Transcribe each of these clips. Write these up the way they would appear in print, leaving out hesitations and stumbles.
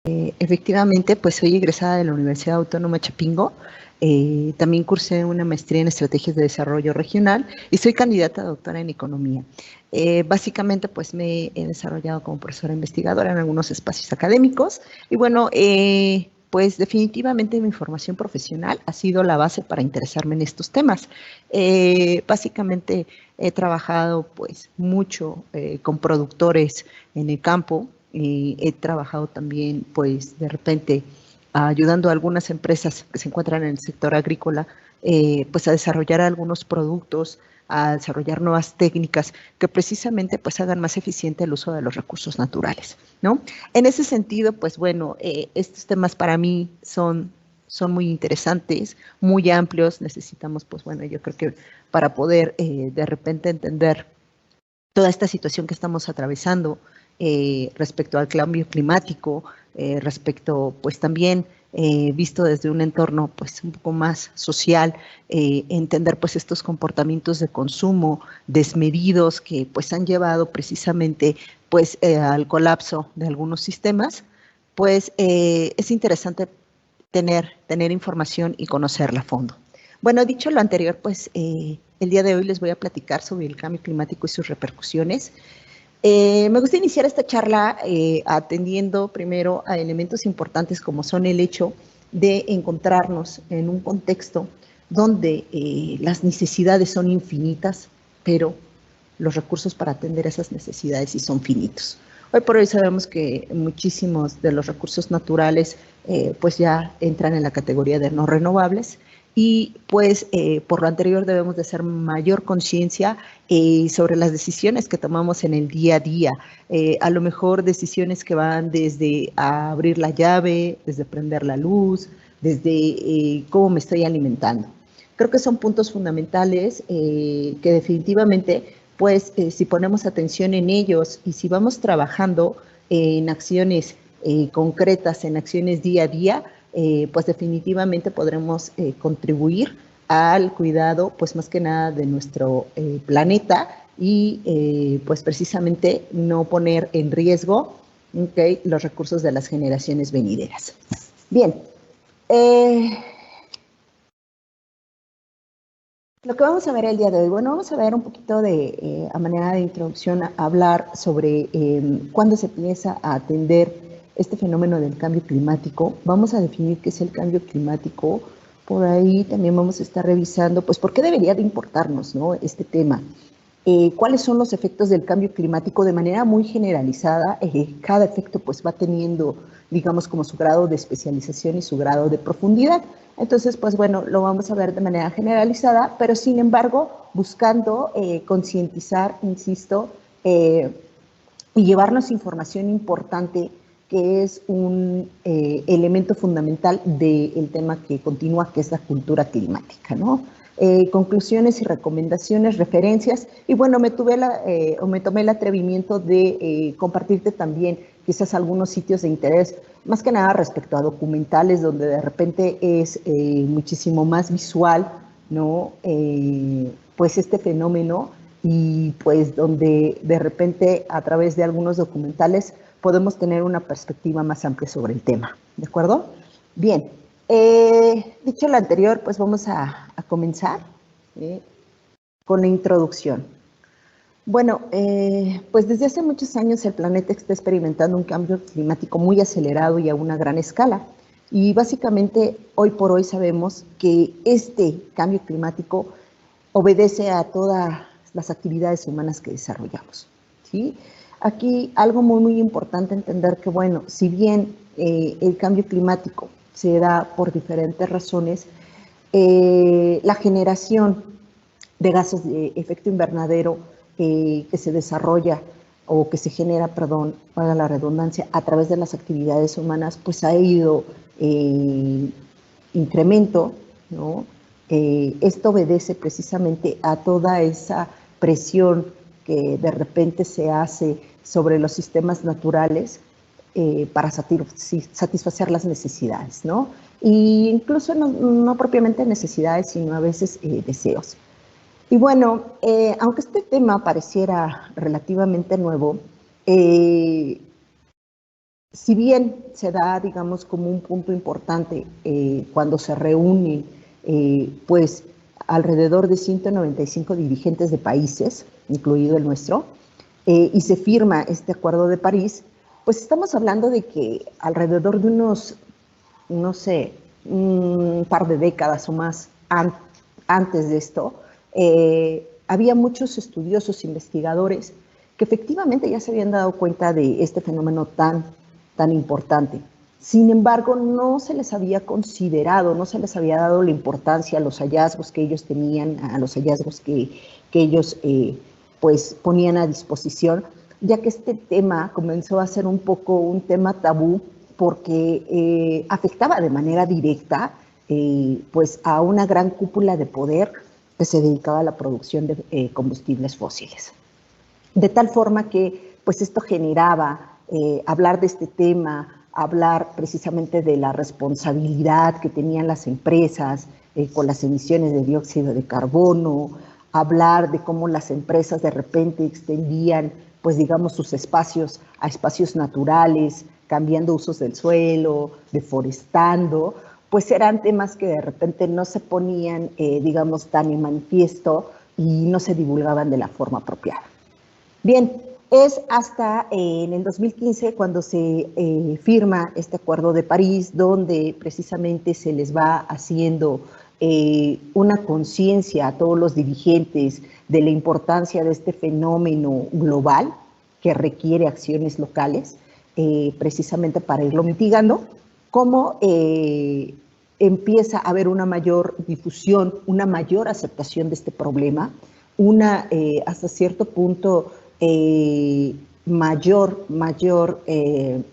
Efectivamente, pues soy egresada de la Universidad Autónoma Chapingo. También cursé una maestría en estrategias de desarrollo regional y soy candidata a doctora en economía. Básicamente, pues me he desarrollado como profesora investigadora en algunos espacios académicos y bueno, pues definitivamente mi formación profesional ha sido la base para interesarme en estos temas. Básicamente he trabajado pues mucho con productores en el campo. He trabajado también, pues, de repente, ayudando a algunas empresas que se encuentran en el sector agrícola, pues, a desarrollar algunos productos, a desarrollar nuevas técnicas que precisamente, pues, hagan más eficiente el uso de los recursos naturales, ¿no? En ese sentido, pues, bueno, estos temas para mí son muy interesantes, muy amplios. Necesitamos, pues, bueno, yo creo que para poder de repente entender toda esta situación que estamos atravesando respecto al cambio climático, respecto pues también visto desde un entorno pues un poco más social, entender pues estos comportamientos de consumo desmedidos que pues han llevado precisamente pues al colapso de algunos sistemas, pues es interesante tener información y conocerla a fondo. Bueno, dicho lo anterior, pues el día de hoy les voy a platicar sobre el cambio climático y sus repercusiones. Me gusta iniciar esta charla atendiendo primero a elementos importantes como son el hecho de encontrarnos en un contexto donde las necesidades son infinitas, pero los recursos para atender esas necesidades sí son finitos. Hoy por hoy sabemos que muchísimos de los recursos naturales pues ya entran en la categoría de no renovables y pues por lo anterior debemos de hacer mayor conciencia sobre las decisiones que tomamos en el día a día. A lo mejor decisiones que van desde abrir la llave, desde prender la luz, desde cómo me estoy alimentando. Creo que son puntos fundamentales que definitivamente pues si ponemos atención en ellos y si vamos trabajando en acciones concretas, en acciones día a día, pues definitivamente podremos contribuir al cuidado, pues más que nada de nuestro planeta y pues precisamente no poner en riesgo los recursos de las generaciones venideras. Bien, lo que vamos a ver el día de hoy, bueno, vamos a ver un poquito de, a manera de introducción, hablar sobre cuándo se empieza a atender este fenómeno del cambio climático. Vamos a definir qué es el cambio climático. Por ahí también vamos a estar revisando, pues, por qué debería de importarnos, ¿no?, este tema. ¿Cuáles son los efectos del cambio climático de manera muy generalizada? Cada efecto, pues, va teniendo, digamos, como su grado de especialización y su grado de profundidad. Entonces, pues bueno, lo vamos a ver de manera generalizada, pero sin embargo, buscando concientizar, insisto, y llevarnos información importante que es un elemento fundamental del tema que continúa, que es la cultura climática, ¿no? Conclusiones y recomendaciones, referencias, y bueno, me tomé el atrevimiento de compartirte también quizás algunos sitios de interés, más que nada respecto a documentales, donde de repente es muchísimo más visual, ¿no? Pues este fenómeno, y pues donde de repente a través de algunos documentales podemos tener una perspectiva más amplia sobre el tema, ¿de acuerdo? Bien, dicho lo anterior, pues vamos a comenzar con la introducción. Bueno, pues desde hace muchos años el planeta está experimentando un cambio climático muy acelerado y a una gran escala. Y básicamente hoy por hoy sabemos que este cambio climático obedece a todas las actividades humanas que desarrollamos, ¿sí? Aquí algo muy importante entender que, bueno, si bien el cambio climático se da por diferentes razones, la generación de gases de efecto invernadero que se desarrolla o que se genera, perdón, para la redundancia, a través de las actividades humanas, pues ha ido incremento, ¿no? Esto obedece precisamente a toda esa presión que de repente se hace sobre los sistemas naturales para satisfacer las necesidades, ¿no? Y incluso no propiamente necesidades, sino a veces deseos. Y bueno, aunque este tema pareciera relativamente nuevo, si bien se da, digamos, como un punto importante cuando se reúnen, pues, alrededor de 195 dirigentes de países, incluido el nuestro, y se firma este Acuerdo de París, pues estamos hablando de que alrededor de unos, no sé, un par de décadas o más antes de esto, había muchos estudiosos, investigadores, que efectivamente ya se habían dado cuenta de este fenómeno tan importante. Sin embargo, no se les había considerado, no se les había dado la importancia a los hallazgos que ellos tenían, a los hallazgos que ellos pues ponían a disposición, ya que este tema comenzó a ser un poco un tema tabú porque afectaba de manera directa pues a una gran cúpula de poder que se dedicaba a la producción de combustibles fósiles. De tal forma que pues esto generaba hablar de este tema, hablar precisamente de la responsabilidad que tenían las empresas con las emisiones de dióxido de carbono, hablar de cómo las empresas de repente extendían, pues digamos, sus espacios a espacios naturales, cambiando usos del suelo, deforestando, pues eran temas que de repente no se ponían, digamos, tan en manifiesto y no se divulgaban de la forma apropiada. Bien, es hasta en el 2015 cuando se firma este Acuerdo de París, donde precisamente se les va haciendo una conciencia a todos los dirigentes de la importancia de este fenómeno global que requiere acciones locales, precisamente para irlo mitigando, cómo empieza a haber una mayor difusión, una mayor aceptación de este problema, una hasta cierto punto mayor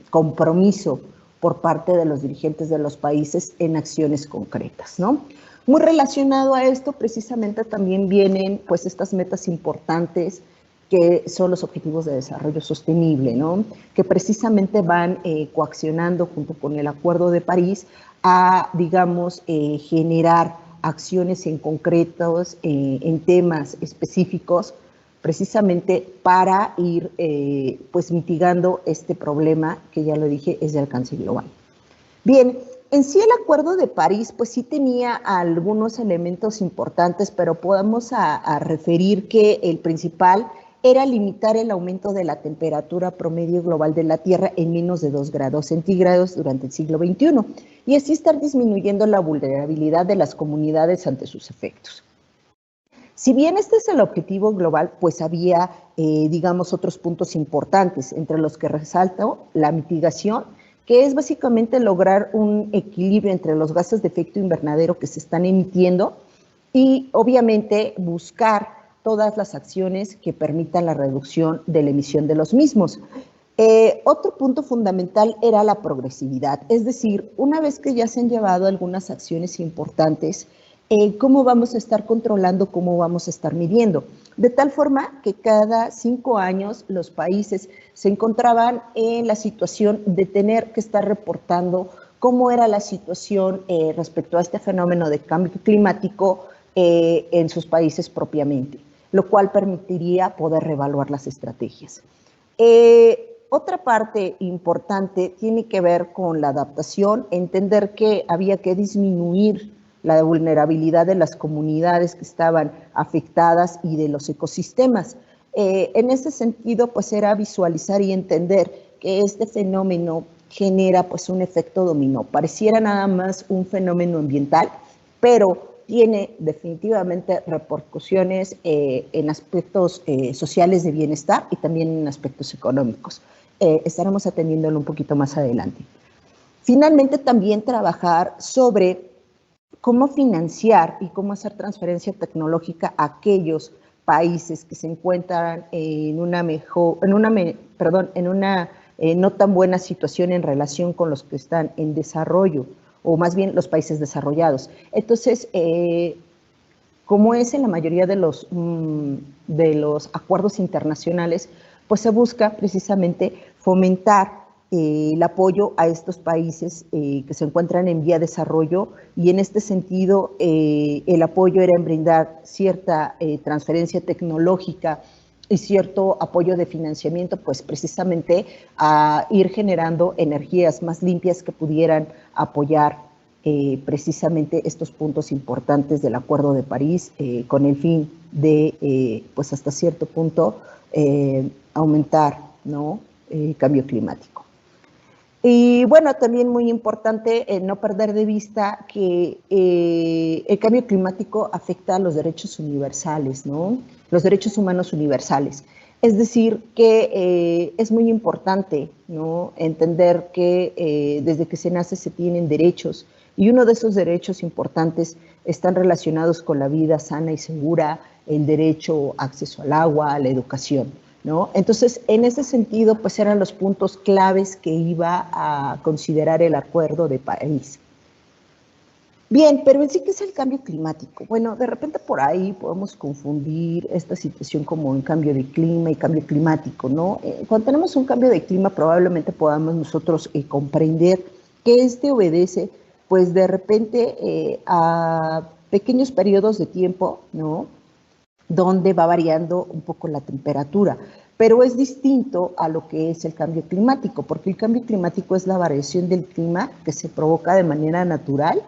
compromiso por parte de los dirigentes de los países en acciones concretas, ¿no? Muy relacionado a esto, precisamente también vienen pues estas metas importantes que son los Objetivos de Desarrollo Sostenible, ¿no? Que precisamente van coaccionando junto con el Acuerdo de París a, digamos, generar acciones en concretos, en temas específicos, precisamente para ir pues mitigando este problema que ya lo dije es de alcance global. Bien, en sí el Acuerdo de París pues sí tenía algunos elementos importantes, pero podemos a referir que el principal era limitar el aumento de la temperatura promedio global de la Tierra en menos de 2 grados centígrados durante el siglo XXI y así estar disminuyendo la vulnerabilidad de las comunidades ante sus efectos. Si bien este es el objetivo global, pues había, digamos, otros puntos importantes, entre los que resalto la mitigación, que es básicamente lograr un equilibrio entre los gases de efecto invernadero que se están emitiendo y, obviamente, buscar todas las acciones que permitan la reducción de la emisión de los mismos. Otro punto fundamental era la progresividad, es decir, una vez que ya se han llevado algunas acciones importantes, cómo vamos a estar controlando, cómo vamos a estar midiendo. De tal forma que cada 5 años los países se encontraban en la situación de tener que estar reportando cómo era la situación respecto a este fenómeno de cambio climático en sus países propiamente, lo cual permitiría poder reevaluar las estrategias. Otra parte importante tiene que ver con la adaptación, entender que había que disminuir la vulnerabilidad de las comunidades que estaban afectadas y de los ecosistemas. En ese sentido, pues era visualizar y entender que este fenómeno genera pues un efecto dominó. Pareciera nada más un fenómeno ambiental, pero tiene definitivamente repercusiones en aspectos sociales de bienestar y también en aspectos económicos. Estaremos atendiéndolo un poquito más adelante. Finalmente, también trabajar sobre cómo financiar y cómo hacer transferencia tecnológica a aquellos países que se encuentran en una no tan buena situación en relación con los que están en desarrollo, o más bien los países desarrollados. Entonces, como es en la mayoría de los acuerdos internacionales, pues se busca precisamente fomentar el apoyo a estos países que se encuentran en vía de desarrollo y en este sentido el apoyo era en brindar cierta transferencia tecnológica y cierto apoyo de financiamiento, pues precisamente a ir generando energías más limpias que pudieran apoyar precisamente estos puntos importantes del Acuerdo de París con el fin de, pues hasta cierto punto, aumentar, ¿no?, cambio climático. Y bueno, también muy importante no perder de vista que el cambio climático afecta a los derechos universales, ¿no? Los derechos humanos universales. Es decir, que es muy importante, ¿no?, entender que desde que se nace se tienen derechos, y uno de esos derechos importantes están relacionados con la vida sana y segura, el derecho a acceso al agua, a la educación, ¿no? Entonces, en ese sentido, pues eran los puntos claves que iba a considerar el Acuerdo de París. Bien, pero en sí, ¿qué es el cambio climático? Bueno, de repente por ahí podemos confundir esta situación como un cambio de clima y cambio climático, ¿no? Cuando tenemos un cambio de clima, probablemente podamos nosotros comprender que este obedece, pues de repente a pequeños periodos de tiempo, ¿no?, donde va variando un poco la temperatura, pero es distinto a lo que es el cambio climático, porque el cambio climático es la variación del clima que se provoca de manera natural,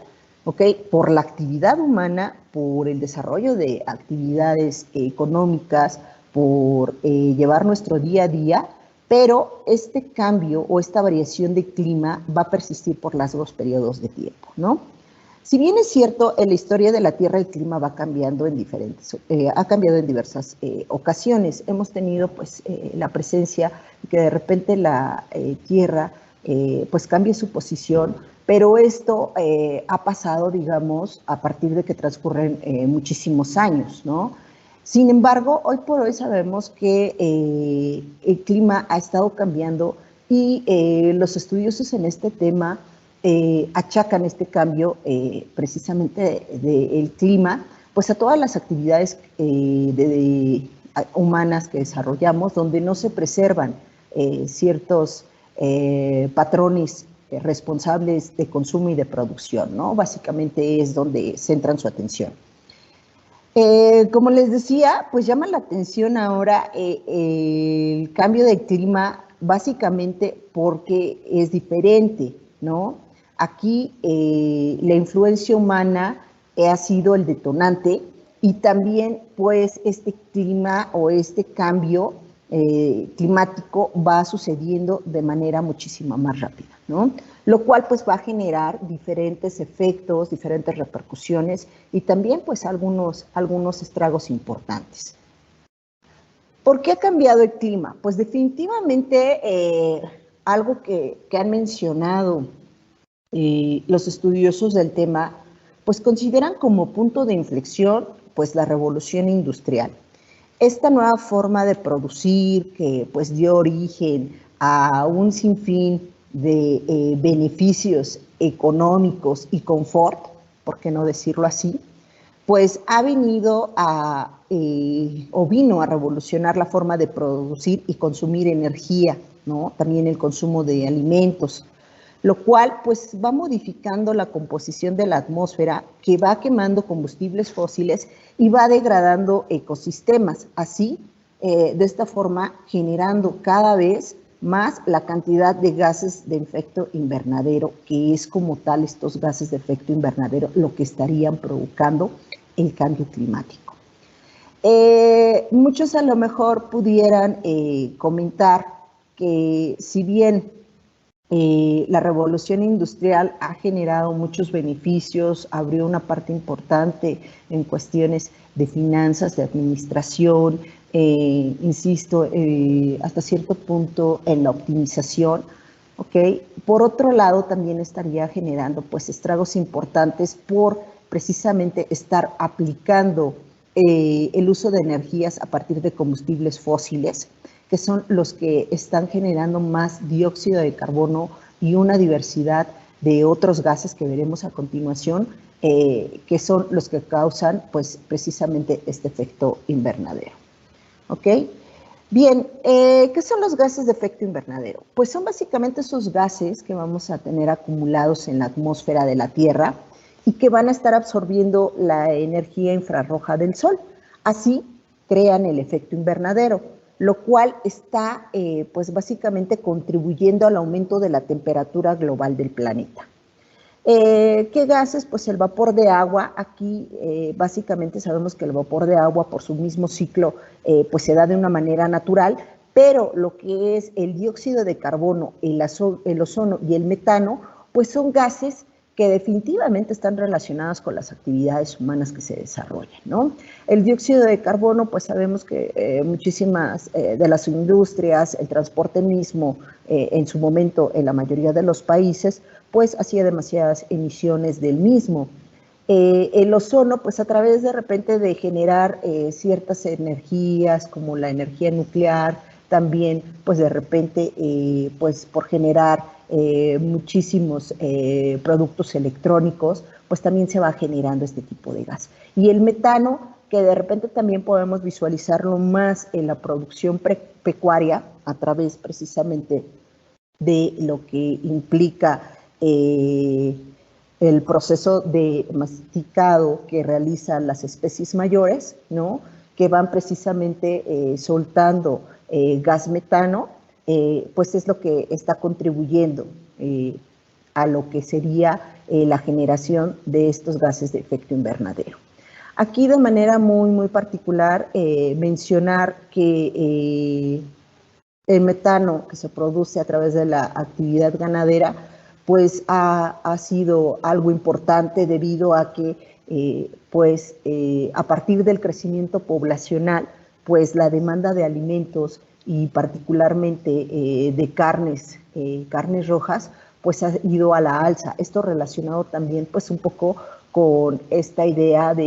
¿ok?, por la actividad humana, por el desarrollo de actividades económicas, por llevar nuestro día a día, pero este cambio o esta variación de clima va a persistir por largos periodos de tiempo, ¿no? Si bien es cierto, en la historia de la Tierra el clima va cambiando en ha cambiado en diversas ocasiones. Hemos tenido pues la presencia de que de repente la Tierra pues cambie su posición, pero esto ha pasado, digamos, a partir de que transcurren muchísimos años, ¿no? Sin embargo, hoy por hoy sabemos que el clima ha estado cambiando y los estudiosos en este tema achacan este cambio precisamente del clima, pues a todas las actividades humanas que desarrollamos, donde no se preservan ciertos patrones responsables de consumo y de producción, ¿no? Básicamente es donde centran su atención. Como les decía, pues llama la atención ahora el cambio de clima básicamente porque es diferente, ¿no? Aquí la influencia humana ha sido el detonante y también pues este clima o este cambio climático va sucediendo de manera muchísimo más rápida, ¿no? Lo cual pues va a generar diferentes efectos, diferentes repercusiones y también pues algunos estragos importantes. ¿Por qué ha cambiado el clima? Pues definitivamente algo que han mencionado los estudiosos del tema, pues consideran como punto de inflexión pues la revolución industrial. Esta nueva forma de producir que pues dio origen a un sinfín de beneficios económicos y confort, por qué no decirlo así, pues ha venido o vino a revolucionar la forma de producir y consumir energía, ¿no? También el consumo de alimentos, lo cual pues va modificando la composición de la atmósfera, que va quemando combustibles fósiles y va degradando ecosistemas, así de esta forma generando cada vez más la cantidad de gases de efecto invernadero, que es como tal estos gases de efecto invernadero lo que estarían provocando el cambio climático. Muchos a lo mejor pudieran comentar que si bien la revolución industrial ha generado muchos beneficios, abrió una parte importante en cuestiones de finanzas, de administración, insisto, hasta cierto punto en la optimización, ¿ok? Por otro lado, también estaría generando pues estragos importantes por precisamente estar aplicando el uso de energías a partir de combustibles fósiles, que son los que están generando más dióxido de carbono y una diversidad de otros gases que veremos a continuación, que son los que causan pues, precisamente este efecto invernadero. ¿Ok? Bien, ¿qué son los gases de efecto invernadero? Pues son básicamente esos gases que vamos a tener acumulados en la atmósfera de la Tierra y que van a estar absorbiendo la energía infrarroja del Sol. Así crean el efecto invernadero. lo cual está pues básicamente contribuyendo al aumento de la temperatura global del planeta. ¿Qué gases? Pues el vapor de agua. Aquí básicamente sabemos que el vapor de agua por su mismo ciclo pues se da de una manera natural, pero lo que es el dióxido de carbono, el ozono y el metano, pues son gases que definitivamente están relacionadas con las actividades humanas que se desarrollan, ¿no? El dióxido de carbono, pues sabemos que muchísimas de las industrias, el transporte mismo, en su momento en la mayoría de los países, pues hacía demasiadas emisiones del mismo. El ozono, pues a través de repente de generar ciertas energías como la energía nuclear, también pues de repente pues por generar muchísimos productos electrónicos, pues también se va generando este tipo de gas. Y el metano, que de repente también podemos visualizarlo más en la producción pecuaria, a través precisamente de lo que implica el proceso de masticado que realizan las especies mayores, ¿no? Que van precisamente soltando gas metano, pues es lo que está contribuyendo a lo que sería la generación de estos gases de efecto invernadero. Aquí de manera muy particular mencionar que el metano que se produce a través de la actividad ganadera pues ha sido algo importante debido a que a partir del crecimiento poblacional pues la demanda de alimentos y particularmente de carnes rojas, pues ha ido a la alza. Esto relacionado también pues un poco con esta idea de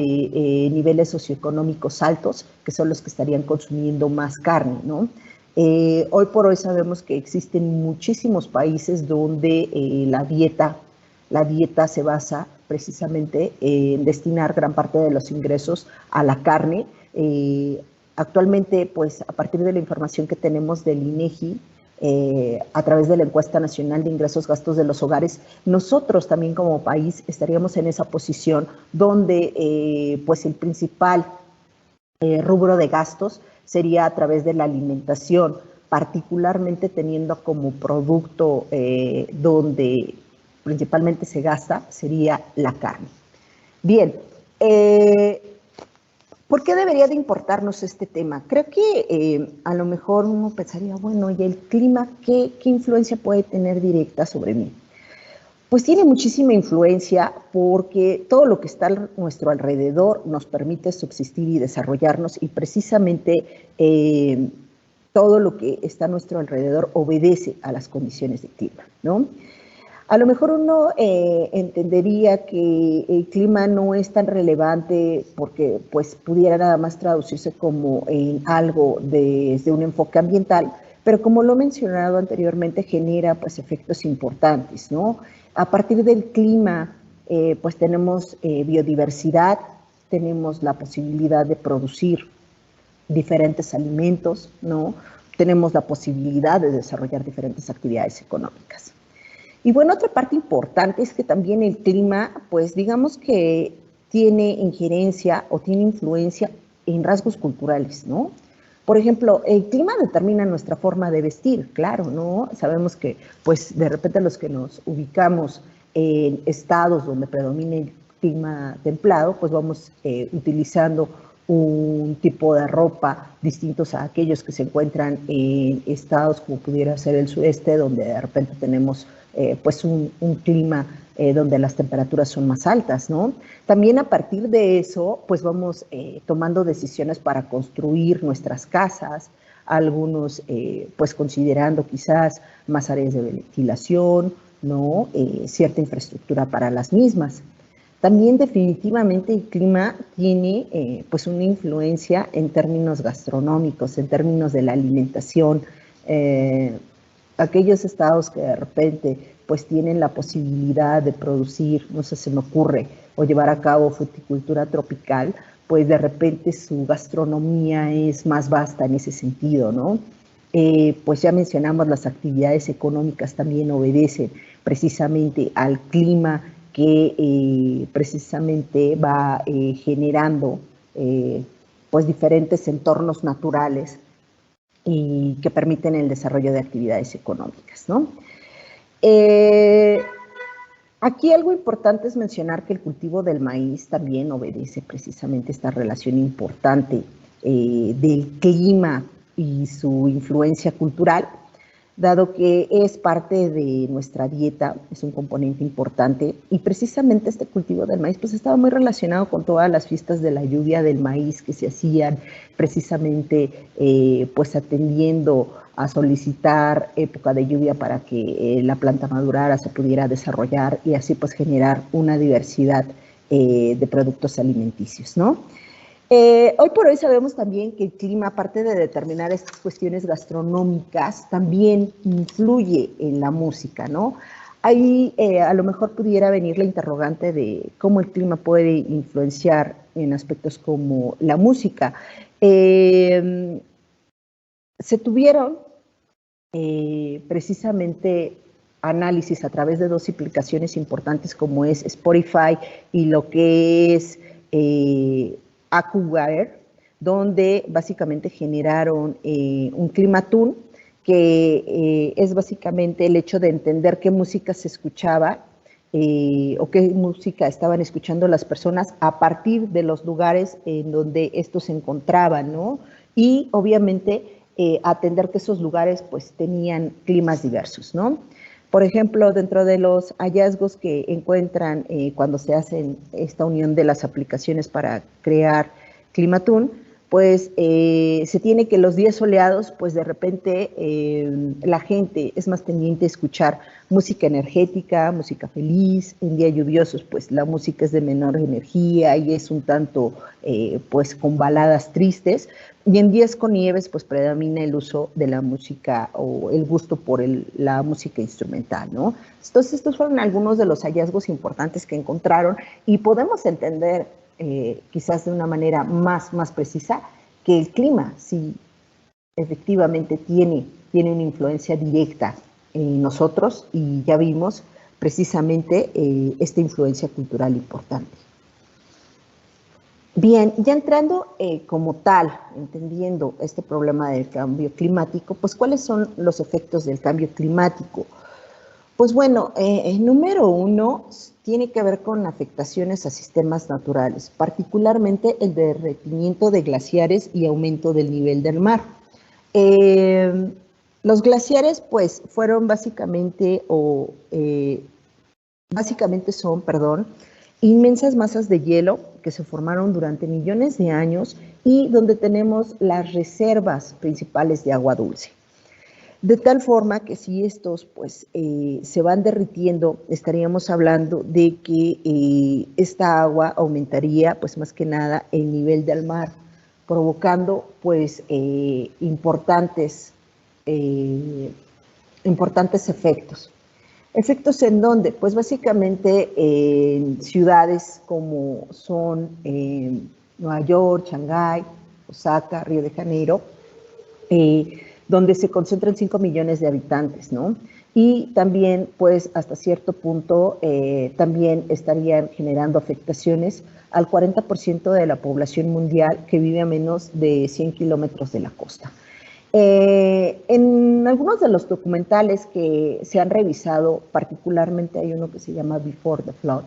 niveles socioeconómicos altos, que son los que estarían consumiendo más carne, ¿no? Hoy por hoy sabemos que existen muchísimos países donde la dieta se basa precisamente en destinar gran parte de los ingresos a la carne. Actualmente, pues a partir de la información que tenemos del INEGI, a través de la encuesta nacional de ingresos gastos de los hogares, nosotros también como país estaríamos en esa posición donde pues el principal rubro de gastos sería a través de la alimentación, particularmente teniendo como producto donde principalmente se gasta, sería la carne. Bien, ¿por qué debería de importarnos este tema? Creo que a lo mejor uno pensaría, bueno, ¿y el clima qué influencia puede tener directa sobre mí? Pues tiene muchísima influencia porque todo lo que está a nuestro alrededor nos permite subsistir y desarrollarnos y precisamente todo lo que está a nuestro alrededor obedece a las condiciones de clima, ¿no? A lo mejor uno entendería que el clima no es tan relevante porque pues pudiera nada más traducirse como en algo desde un enfoque ambiental, pero como lo he mencionado anteriormente genera pues efectos importantes, ¿no? A partir del clima pues tenemos biodiversidad, tenemos la posibilidad de producir diferentes alimentos, ¿no? Tenemos la posibilidad de desarrollar diferentes actividades económicas. Y bueno, otra parte importante es que también el clima, pues digamos que tiene injerencia o tiene influencia en rasgos culturales, ¿no? Por ejemplo, el clima determina nuestra forma de vestir, claro, ¿no? Sabemos que, pues, de repente los que nos ubicamos en estados donde predomina el clima templado, pues vamos utilizando un tipo de ropa distintos a aquellos que se encuentran en estados como pudiera ser el sureste, donde de repente tenemos pues un clima donde las temperaturas son más altas, ¿no? También a partir de eso, pues vamos tomando decisiones para construir nuestras casas, algunos pues considerando quizás más áreas de ventilación, ¿no? Cierta infraestructura para las mismas. También definitivamente el clima tiene pues una influencia en términos gastronómicos, en términos de la alimentación. Aquellos estados que de repente pues tienen la posibilidad de producir, no sé, se me ocurre, o llevar a cabo fruticultura tropical, pues de repente su gastronomía es más vasta en ese sentido, ¿no? Pues ya mencionamos, las actividades económicas también obedecen precisamente al clima que precisamente va generando pues diferentes entornos naturales y que permiten el desarrollo de actividades económicas, ¿no? Aquí algo importante es mencionar que el cultivo del maíz también obedece precisamente esta relación importante del clima y su influencia cultural, dado que es parte de nuestra dieta, es un componente importante, y precisamente este cultivo del maíz pues estaba muy relacionado con todas las fiestas de la lluvia del maíz que se hacían precisamente pues atendiendo a solicitar época de lluvia para que la planta madurara, se pudiera desarrollar y así pues generar una diversidad de productos alimenticios, ¿no? Hoy por hoy sabemos también que el clima, aparte de determinar estas cuestiones gastronómicas, también influye en la música, ¿no? Ahí a lo mejor pudiera venir la interrogante de cómo el clima puede influenciar en aspectos como la música. Se tuvieron precisamente análisis a través de dos aplicaciones importantes como es Spotify y lo que es AccuWeather, donde básicamente generaron un climatune que es básicamente el hecho de entender qué música se escuchaba o qué música estaban escuchando las personas a partir de los lugares en donde estos se encontraban, ¿no? Y obviamente atender que esos lugares pues tenían climas diversos, ¿no? Por ejemplo, dentro de los hallazgos que encuentran cuando se hacen esta unión de las aplicaciones para crear Climatune, pues se tiene que los días soleados, pues de repente la gente es más tendiente a escuchar música energética, música feliz. En días lluviosos, pues la música es de menor energía y es un tanto, pues con baladas tristes. Y en días con nieves, pues predomina el uso de la música o el gusto por la música instrumental, ¿no? Entonces, estos fueron algunos de los hallazgos importantes que encontraron y podemos entender quizás de una manera más precisa, que el clima sí efectivamente tiene una influencia directa en nosotros y ya vimos precisamente esta influencia cultural importante. Bien, ya entrando como tal, entendiendo este problema del cambio climático, pues ¿cuáles son los efectos del cambio climático? Pues bueno, número uno tiene que ver con afectaciones a sistemas naturales, particularmente el derretimiento de glaciares y aumento del nivel del mar. Los glaciares, pues, fueron básicamente, son, inmensas masas de hielo que se formaron durante millones de años y donde tenemos las reservas principales de agua dulce. De tal forma que si estos pues, se van derritiendo, estaríamos hablando de que esta agua aumentaría pues, más que nada el nivel del mar, provocando pues, importantes efectos. ¿Efectos en dónde? Pues básicamente en ciudades como son Nueva York, Shanghái, Osaka, Río de Janeiro, donde se concentran 5 millones de habitantes, ¿no? Y también, pues, hasta cierto punto, también estarían generando afectaciones al 40% de la población mundial que vive a menos de 100 kilómetros de la costa. En algunos de los documentales que se han revisado, particularmente hay uno que se llama Before the Flood,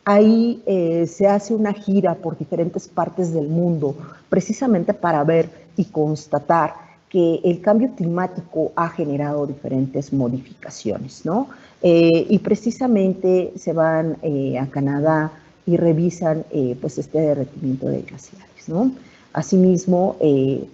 ahí se hace una gira por diferentes partes del mundo, precisamente para ver y constatar que el cambio climático ha generado diferentes modificaciones, ¿no? Y precisamente se van a Canadá y revisan pues este derretimiento de glaciares, ¿no? Asimismo,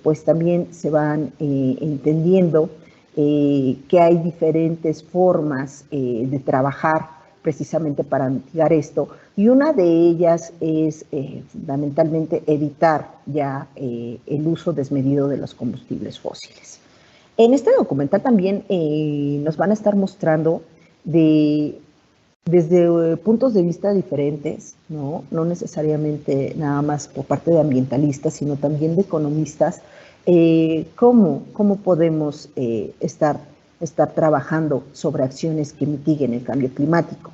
pues también se van entendiendo que hay diferentes formas de trabajar precisamente para mitigar esto, y una de ellas es fundamentalmente evitar ya el uso desmedido de los combustibles fósiles. En este documental también nos van a estar mostrando desde puntos de vista diferentes, ¿no? No necesariamente nada más por parte de ambientalistas, sino también de economistas, cómo podemos estar trabajando sobre acciones que mitiguen el cambio climático.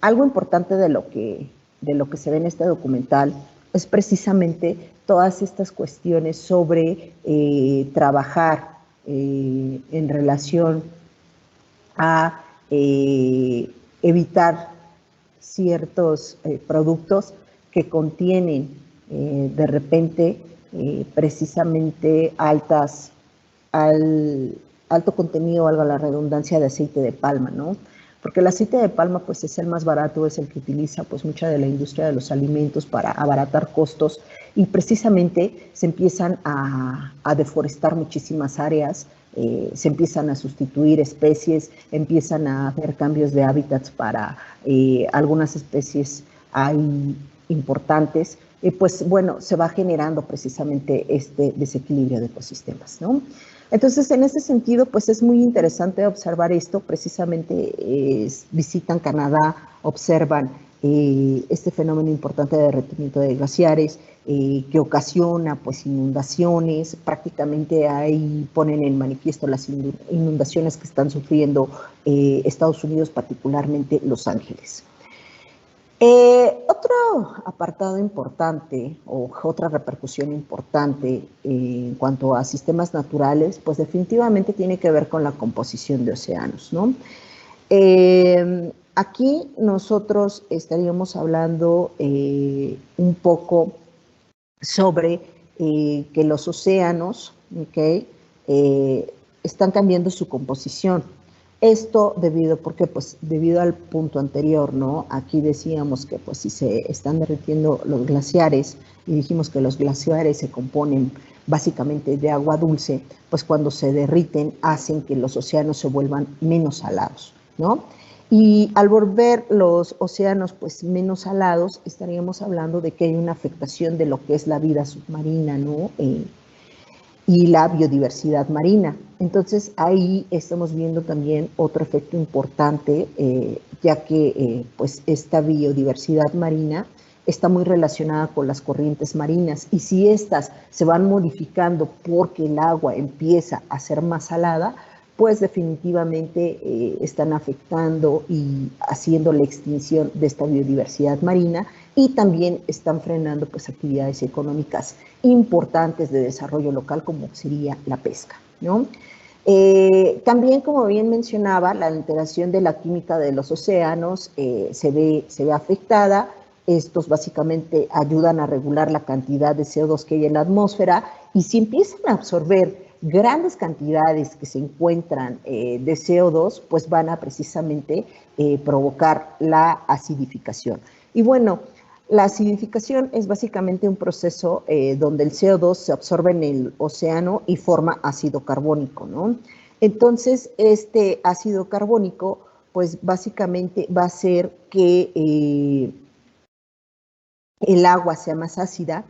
Algo importante de lo que se ve en este documental es precisamente todas estas cuestiones sobre trabajar en relación a evitar ciertos productos que contienen de repente precisamente alto contenido, valga la redundancia, de aceite de palma, ¿no? Porque el aceite de palma pues es el más barato, es el que utiliza pues mucha de la industria de los alimentos para abaratar costos, y precisamente se empiezan a deforestar muchísimas áreas, se empiezan a sustituir especies, empiezan a haber cambios de hábitats para algunas especies hay importantes, pues bueno, se va generando precisamente este desequilibrio de ecosistemas, ¿no? Entonces, en ese sentido, pues es muy interesante observar esto. Precisamente visitan Canadá, observan este fenómeno importante de derretimiento de glaciares que ocasiona pues inundaciones. Prácticamente ahí ponen en manifiesto las inundaciones que están sufriendo Estados Unidos, particularmente Los Ángeles. Otro apartado importante o otra repercusión importante en cuanto a sistemas naturales, pues definitivamente tiene que ver con la composición de océanos, ¿no? Aquí nosotros estaríamos hablando un poco sobre que los océanos, ¿okay? Están cambiando su composición. Esto ¿por qué? Pues debido al punto anterior, ¿no? Aquí decíamos que pues si se están derritiendo los glaciares y dijimos que los glaciares se componen básicamente de agua dulce, pues cuando se derriten hacen que los océanos se vuelvan menos salados, ¿no? Y al volver los océanos pues menos salados, estaríamos hablando de que hay una afectación de lo que es la vida submarina, ¿no? Y la biodiversidad marina. Entonces ahí estamos viendo también otro efecto importante, ya que pues esta biodiversidad marina está muy relacionada con las corrientes marinas, y si estas se van modificando porque el agua empieza a ser más salada, pues definitivamente están afectando y haciendo la extinción de esta biodiversidad marina, y también están frenando pues actividades económicas importantes de desarrollo local, como sería la pesca, ¿no? También, como bien mencionaba, la alteración de la química de los océanos se ve afectada. Estos básicamente ayudan a regular la cantidad de CO2 que hay en la atmósfera, y si empiezan a absorber grandes cantidades que se encuentran de CO2, pues van a precisamente provocar la acidificación. Y bueno, la acidificación es básicamente un proceso donde el CO2 se absorbe en el océano y forma ácido carbónico, ¿no? Entonces, este ácido carbónico, pues básicamente va a hacer que el agua sea más ácida,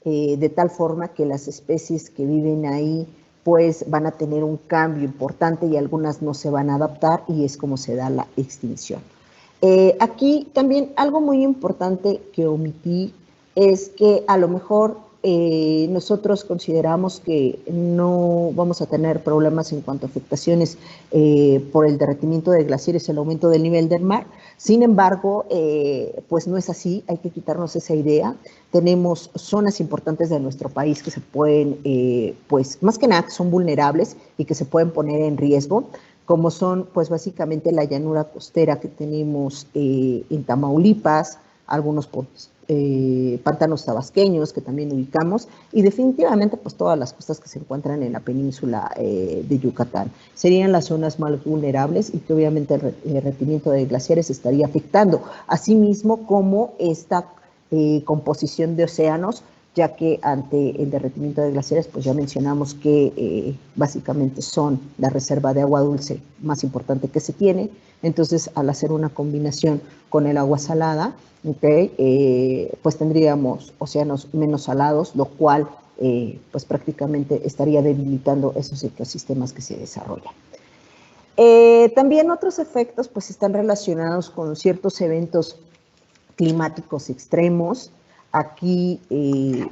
de tal forma que las especies que viven ahí pues van a tener un cambio importante y algunas no se van a adaptar, y es como se da la extinción. Aquí también algo muy importante que omití es que a lo mejor nosotros consideramos que no vamos a tener problemas en cuanto a afectaciones por el derretimiento de glaciares, el aumento del nivel del mar. Sin embargo, pues no es así, hay que quitarnos esa idea. Tenemos zonas importantes de nuestro país que se pueden, pues más que nada son vulnerables y que se pueden poner en riesgo, como son pues básicamente la llanura costera que tenemos en Tamaulipas, algunos pantanos tabasqueños que también ubicamos, y definitivamente pues todas las costas que se encuentran en la península de Yucatán. Serían las zonas más vulnerables y que obviamente el derretimiento de glaciares estaría afectando, asimismo como esta composición de océanos, ya que ante el derretimiento de glaciares, pues ya mencionamos que básicamente son la reserva de agua dulce más importante que se tiene. Entonces, al hacer una combinación con el agua salada, pues tendríamos océanos menos salados, lo cual pues prácticamente estaría debilitando esos ecosistemas que se desarrollan. También otros efectos pues están relacionados con ciertos eventos climáticos extremos. Aquí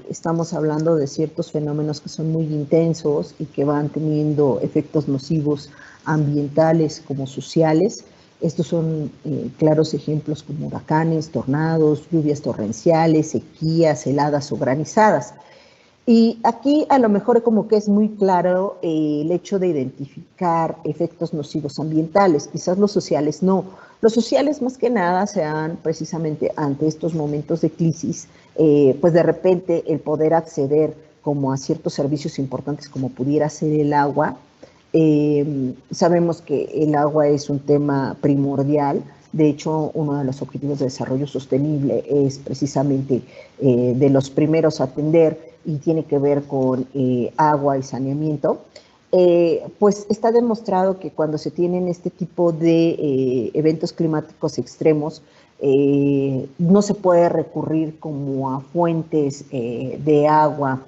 estamos hablando de ciertos fenómenos que son muy intensos y que van teniendo efectos nocivos ambientales como sociales. Estos son claros ejemplos como huracanes, tornados, lluvias torrenciales, sequías, heladas o granizadas. Y aquí a lo mejor como que es muy claro el hecho de identificar efectos nocivos ambientales, quizás los sociales no. Los sociales más que nada se dan precisamente ante estos momentos de crisis, pues de repente el poder acceder como a ciertos servicios importantes como pudiera ser el agua. Sabemos que el agua es un tema primordial. De hecho, uno de los objetivos de desarrollo sostenible es precisamente de los primeros a atender y tiene que ver con agua y saneamiento. Pues está demostrado que cuando se tienen este tipo de eventos climáticos extremos, no se puede recurrir como a fuentes de agua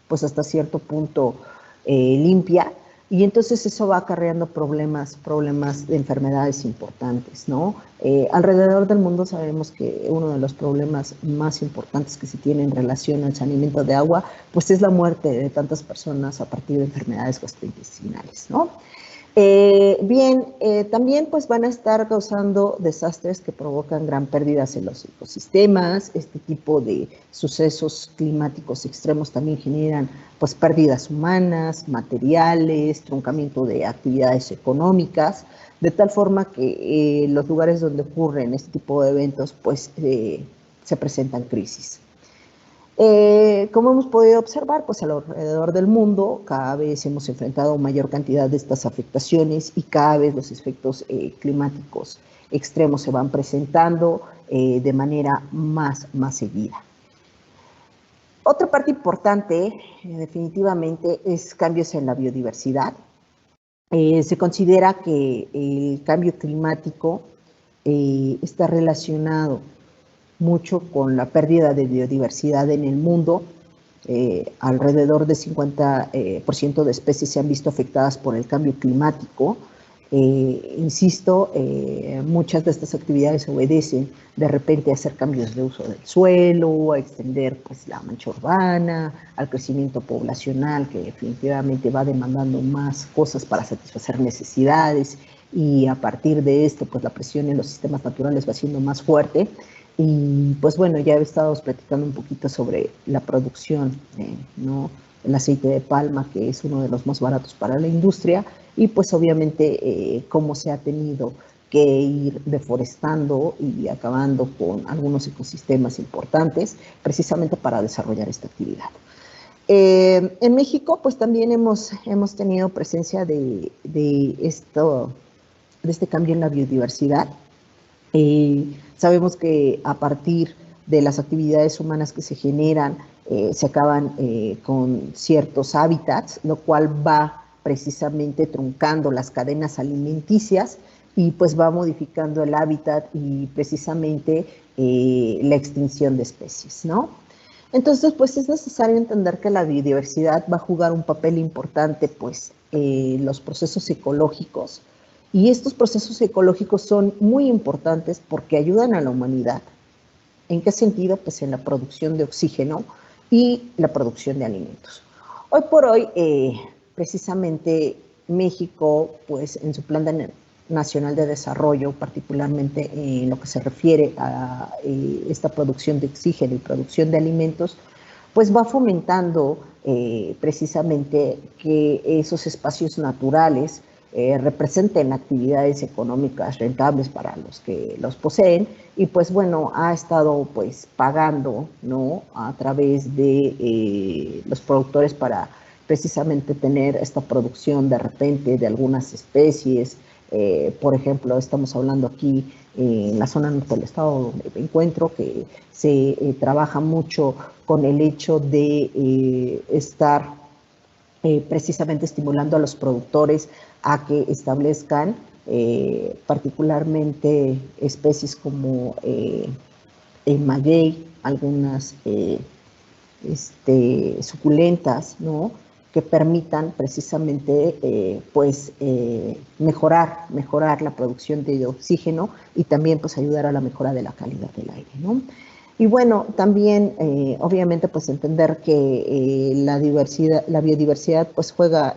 pues hasta cierto punto limpia, y entonces eso va acarreando problemas de enfermedades importantes, ¿no? Alrededor del mundo sabemos que uno de los problemas más importantes que se tiene en relación al saneamiento de agua, pues es la muerte de tantas personas a partir de enfermedades gastrointestinales, ¿no? También pues van a estar causando desastres que provocan gran pérdidas en los ecosistemas. Este tipo de sucesos climáticos extremos también generan pues pérdidas humanas, materiales, truncamiento de actividades económicas, de tal forma que los lugares donde ocurren este tipo de eventos pues se presentan crisis. Como hemos podido observar, pues alrededor del mundo cada vez hemos enfrentado mayor cantidad de estas afectaciones y cada vez los efectos climáticos extremos se van presentando de manera más seguida. Otra parte importante, definitivamente, es cambios en la biodiversidad. Se considera que el cambio climático está relacionado mucho con la pérdida de biodiversidad en el mundo. Alrededor de 50% de especies se han visto afectadas por el cambio climático. Insisto, muchas de estas actividades obedecen de repente a hacer cambios de uso del suelo, a extender pues, la mancha urbana, al crecimiento poblacional que definitivamente va demandando más cosas para satisfacer necesidades, y a partir de esto pues la presión en los sistemas naturales va siendo más fuerte. Y pues bueno, ya he estado platicando un poquito sobre la producción, ¿no? El aceite de palma, que es uno de los más baratos para la industria, y pues obviamente cómo se ha tenido que ir deforestando y acabando con algunos ecosistemas importantes precisamente para desarrollar esta actividad. En México pues también hemos tenido presencia de este cambio en la biodiversidad. Sabemos que a partir de las actividades humanas que se generan, se acaban con ciertos hábitats, lo cual va precisamente truncando las cadenas alimenticias y pues va modificando el hábitat y precisamente la extinción de especies, ¿no? Entonces, pues es necesario entender que la biodiversidad va a jugar un papel importante, pues, en los procesos ecológicos, y estos procesos ecológicos son muy importantes porque ayudan a la humanidad. ¿En qué sentido? Pues en la producción de oxígeno y la producción de alimentos. Hoy por hoy, precisamente México, pues en su Plan Nacional de Desarrollo, particularmente en lo que se refiere a esta producción de oxígeno y producción de alimentos, pues va fomentando precisamente que esos espacios naturales representen actividades económicas rentables para los que los poseen, y pues bueno, ha estado pues pagando, ¿no?, a través de los productores para precisamente tener esta producción de repente de algunas especies. Por ejemplo, estamos hablando aquí en la zona norte del estado donde me encuentro, que se trabaja mucho con el hecho de estar precisamente estimulando a los productores a que establezcan particularmente especies como el maguey, algunas suculentas, ¿no?, que permitan precisamente mejorar la producción de oxígeno y también pues ayudar a la mejora de la calidad del aire, ¿no? Y bueno, también obviamente pues entender que la biodiversidad pues juega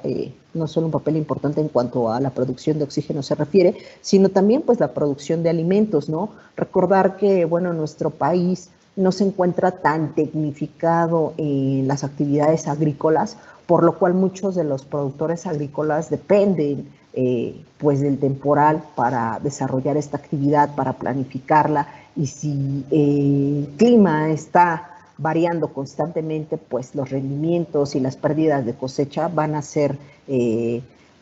no solo un papel importante en cuanto a la producción de oxígeno se refiere, sino también pues la producción de alimentos, ¿no? Recordar que, bueno, nuestro país no se encuentra tan tecnificado en las actividades agrícolas, por lo cual muchos de los productores agrícolas dependen pues del temporal para desarrollar esta actividad, para planificarla, y si el clima está variando constantemente, pues los rendimientos y las pérdidas de cosecha van a ser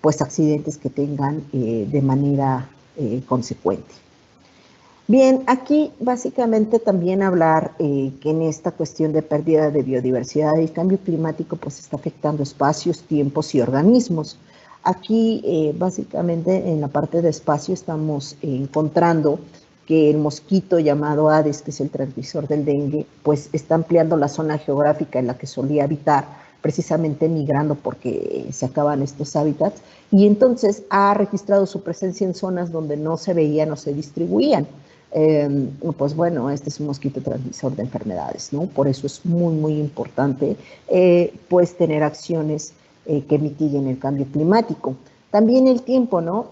pues accidentes que tengan de manera consecuente. Bien, aquí básicamente también hablar que en esta cuestión de pérdida de biodiversidad y cambio climático pues está afectando espacios, tiempos y organismos. Aquí básicamente en la parte de espacio estamos encontrando que el mosquito llamado Aedes, que es el transmisor del dengue, pues está ampliando la zona geográfica en la que solía habitar, precisamente migrando porque se acaban estos hábitats, y entonces ha registrado su presencia en zonas donde no se veían o se distribuían. Pues bueno, este es un mosquito transmisor de enfermedades, ¿no? Por eso es muy, muy importante pues tener acciones que mitiguen el cambio climático. También el tiempo, ¿no?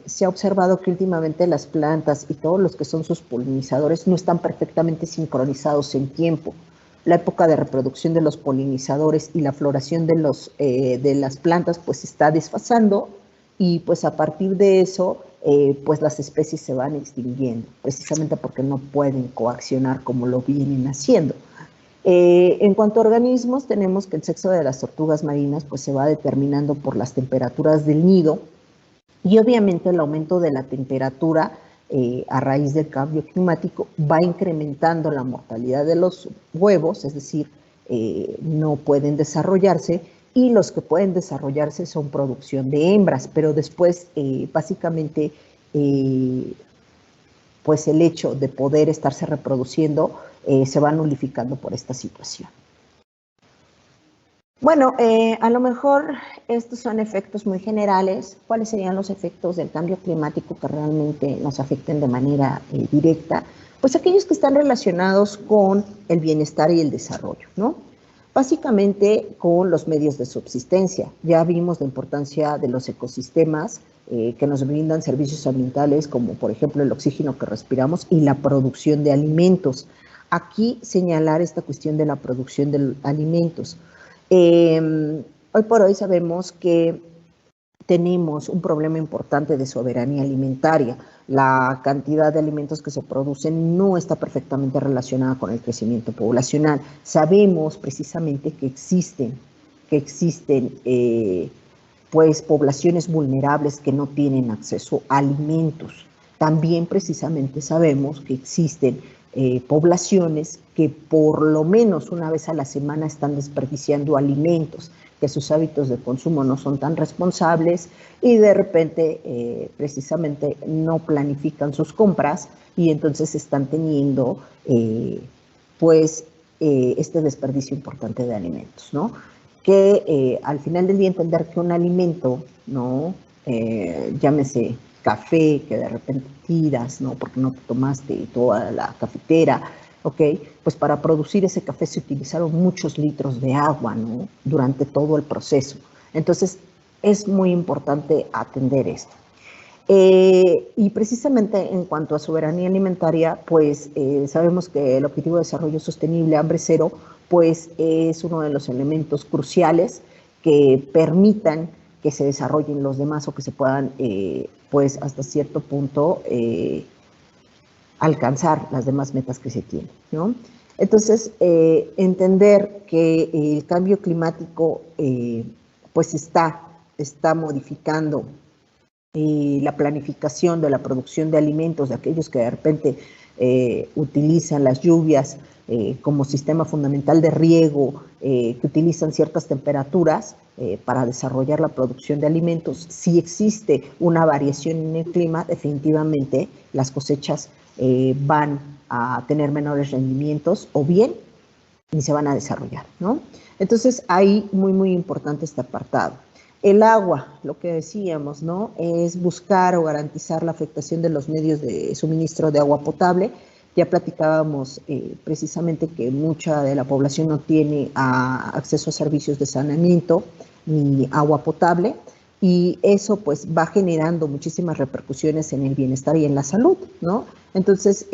Se ha observado que últimamente las plantas y todos los que son sus polinizadores no están perfectamente sincronizados en tiempo. La época de reproducción de los polinizadores y la floración de las plantas pues está desfasando, y pues a partir de eso pues las especies se van extinguiendo, precisamente porque no pueden coaccionar como lo vienen haciendo. En cuanto a organismos, tenemos que el sexo de las tortugas marinas pues se va determinando por las temperaturas del nido, y obviamente el aumento de la temperatura a raíz del cambio climático va incrementando la mortalidad de los huevos, es decir, no pueden desarrollarse, y los que pueden desarrollarse son producción de hembras, pero después básicamente pues el hecho de poder estarse reproduciendo se va nulificando por esta situación. Bueno, a lo mejor estos son efectos muy generales. ¿Cuáles serían los efectos del cambio climático que realmente nos afecten de manera directa? Pues aquellos que están relacionados con el bienestar y el desarrollo, ¿no? Básicamente con los medios de subsistencia. Ya vimos la importancia de los ecosistemas que nos brindan servicios ambientales, como por ejemplo el oxígeno que respiramos y la producción de alimentos. Aquí señalar esta cuestión de la producción de alimentos. Hoy por hoy sabemos que tenemos un problema importante de soberanía alimentaria. La cantidad de alimentos que se producen no está perfectamente relacionada con el crecimiento poblacional. Sabemos precisamente que existen pues poblaciones vulnerables que no tienen acceso a alimentos. También precisamente sabemos que existen poblaciones que por lo menos una vez a la semana están desperdiciando alimentos, que sus hábitos de consumo no son tan responsables, y de repente precisamente no planifican sus compras, y entonces están teniendo pues este desperdicio importante de alimentos, ¿no? Que al final del día entender que un alimento, ¿no? Llámese café, que de repente tiras, ¿no? Porque no te tomaste toda la cafetera, ¿ok? Pues para producir ese café se utilizaron muchos litros de agua, ¿no? Durante todo el proceso. Entonces, es muy importante atender esto. Y precisamente en cuanto a soberanía alimentaria, pues sabemos que el Objetivo de Desarrollo Sostenible, Hambre Cero, pues es uno de los elementos cruciales que permitan que se desarrollen los demás, o que se puedan, pues hasta cierto punto, alcanzar las demás metas que se tienen, ¿no? Entonces, entender que el cambio climático pues está modificando la planificación de la producción de alimentos de aquellos que de repente utilizan las lluvias como sistema fundamental de riego, que utilizan ciertas temperaturas para desarrollar la producción de alimentos. Si existe una variación en el clima, definitivamente las cosechas van a tener menores rendimientos, o bien ni se van a desarrollar, ¿no? Entonces, ahí muy importante este apartado. El agua, lo que decíamos, ¿no? Es buscar o garantizar la afectación de los medios de suministro de agua potable. Ya platicábamos precisamente que mucha de la población no tiene acceso a servicios de saneamiento ni agua potable. y eso pues va generando muchísimas repercusiones en el bienestar y en la salud, ¿no? Entonces,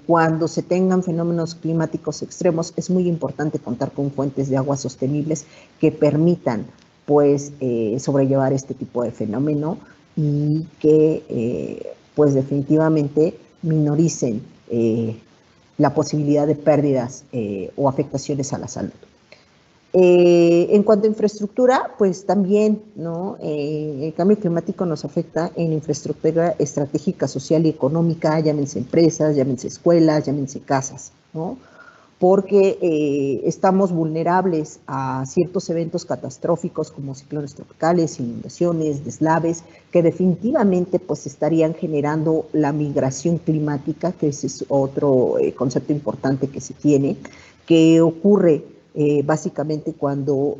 cuando se tengan fenómenos climáticos extremos, es muy importante contar con fuentes de agua sostenibles que permitan pues sobrellevar este tipo de fenómeno y que pues definitivamente minoricen la posibilidad de pérdidas o afectaciones a la salud. En cuanto a infraestructura, pues también, ¿no? El cambio climático nos afecta en infraestructura estratégica, social y económica, llámense empresas, llámense escuelas, llámense casas, ¿no? Porque estamos vulnerables a ciertos eventos catastróficos como ciclones tropicales, inundaciones, deslaves, que definitivamente pues estarían generando la migración climática, que ese es otro concepto importante que se tiene, que ocurre básicamente cuando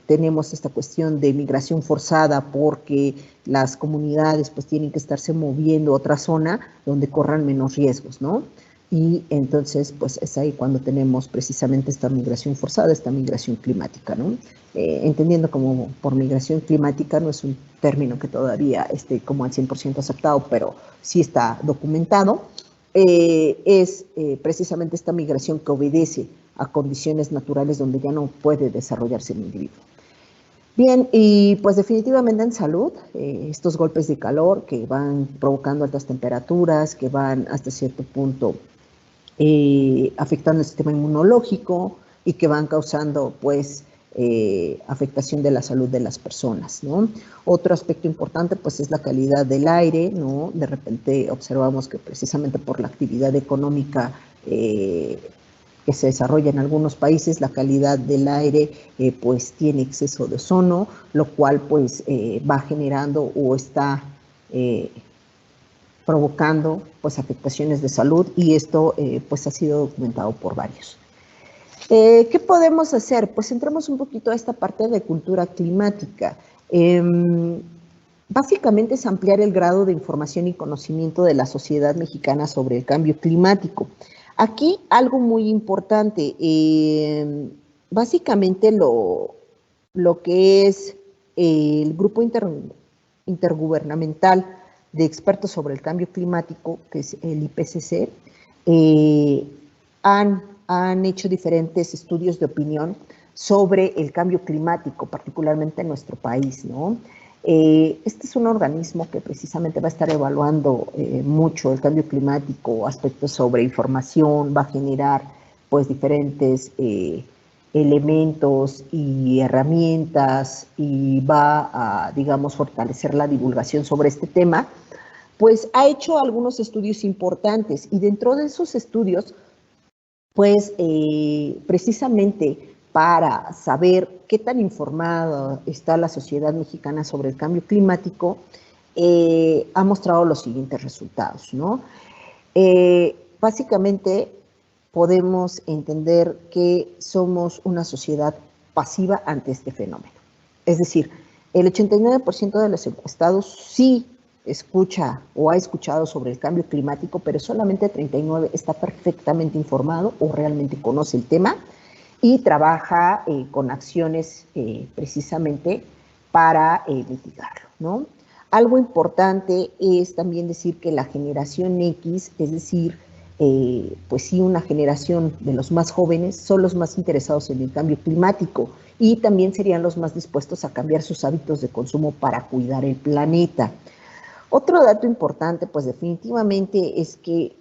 tenemos esta cuestión de migración forzada porque las comunidades pues tienen que estarse moviendo a otra zona donde corran menos riesgos, ¿no? Y entonces pues es ahí cuando tenemos precisamente esta migración forzada, esta migración climática, ¿no? Entendiendo como por migración climática no es un término que todavía esté como al 100% aceptado, pero sí está documentado, es precisamente esta migración que obedece a condiciones naturales donde ya no puede desarrollarse el individuo. Bien, y pues definitivamente en salud, estos golpes de calor que van provocando altas temperaturas, que van hasta cierto punto afectando el sistema inmunológico y que van causando pues afectación de la salud de las personas, ¿no? Otro aspecto importante pues es la calidad del aire, ¿no? De repente observamos que precisamente por la actividad económica que se desarrolla en algunos países, la calidad del aire pues tiene exceso de ozono, lo cual pues va generando o está provocando pues afectaciones de salud y esto pues ha sido documentado por varios. ¿Qué podemos hacer? Pues entramos un poquito a esta parte de cultura climática. Básicamente es ampliar el grado de información y conocimiento de la sociedad mexicana sobre el cambio climático. Aquí algo muy importante, básicamente lo que es el grupo intergubernamental de expertos sobre el cambio climático, que es el IPCC, han hecho diferentes estudios de opinión sobre el cambio climático, particularmente en nuestro país, ¿no? Este es un organismo que precisamente va a estar evaluando mucho el cambio climático, aspectos sobre información, va a generar pues diferentes elementos y herramientas y va a, digamos, fortalecer la divulgación sobre este tema, pues ha hecho algunos estudios importantes y dentro de esos estudios, pues precisamente para saber qué tan informada está la sociedad mexicana sobre el cambio climático, ha mostrado los siguientes resultados, ¿no? Básicamente podemos entender que somos una sociedad pasiva ante este fenómeno. Es decir, el 89% de los encuestados sí escucha o ha escuchado sobre el cambio climático, pero solamente 39% está perfectamente informado o realmente conoce el tema y trabaja con acciones precisamente para mitigarlo, ¿no? Algo importante es también decir que la generación X, es decir, pues sí, una generación de los más jóvenes, son los más interesados en el cambio climático y también serían los más dispuestos a cambiar sus hábitos de consumo para cuidar el planeta. Otro dato importante, pues definitivamente es que